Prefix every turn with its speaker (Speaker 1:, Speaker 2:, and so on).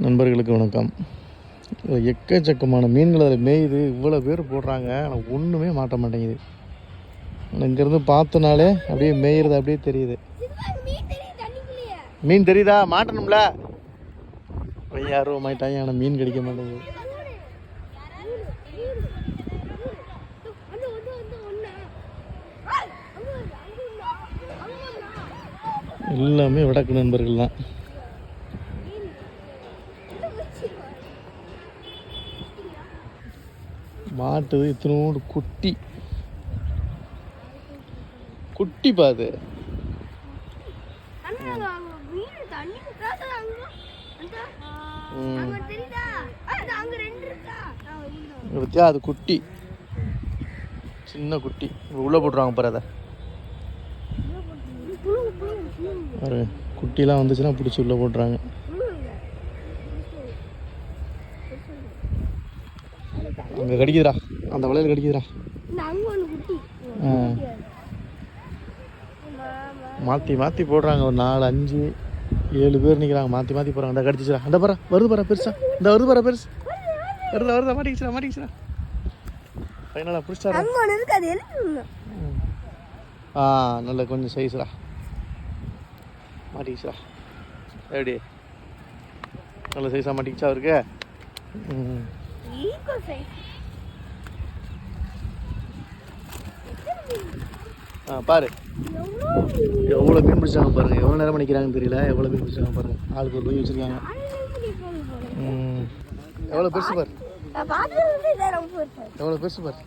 Speaker 1: நண்பர்களுக்கு வணக்கம். எக்கச்சக்கமான மீன்கள் அதில் மேயுது. இவ்வளோ பேர் போடுறாங்க, ஆனால் ஒன்றுமே மாட்ட மாட்டேங்குது. இங்கேருந்து பார்த்தனாலே அப்படியே மேயிறது அப்படியே தெரியுது. மீன் தெரியுதா? மாட்டணும்ல. ஆர்வமாயிட்டாங்க, ஆனால் மீன் கிடைக்க மாட்டேங்குது. எல்லாமே விடக்கு நண்பர்கள் தான். மாட்டுது இத்தனோடு குட்டி குட்டி பாது. பத்தியா, அது குட்டி, சின்ன குட்டி. உள்ள போட்டுருவாங்க பாரு. அதை குட்டிலாம் வந்துச்சுன்னா பிடிச்சி உள்ள போட்டுறாங்க. அங்கே கடிக்குதுடா, அந்த வலையில் கடிக்குதுடா. மாற்றி மாற்றி போடுறாங்க. ஒரு 4, 5, 7 பேர் நிற்கிறாங்க. மாற்றி மாற்றி போகிறாங்க. அந்த கடிச்சிடா, அந்த பரா வருது பரா பெருசா, இந்த வருது பரா பெருசு, வருதா மாட்டிக்கிச்சுடா. ஃபைனலாக பிடிச்சிட்டா. நல்ல கொஞ்சம் சைஸ்டா மாட்டிக்கிச்சுடா. எப்படி நல்ல சைஸாக மாட்டிக்கிச்சா அவருக்கு? பாரு எவ்வளோ மீன் பிடிச்சாங்க பாருங்க. எவ்வளோ நேரம் நிற்கிறாங்கன்னு தெரியல. எவ்வளோ மீன் பிடிச்சாங்க பாருங்க. ஆளுக்கு ஒரு போய் வச்சிருக்காங்க. எவ்வளோ பெருசு பாரு, எவ்வளோ பெருசு பாரு.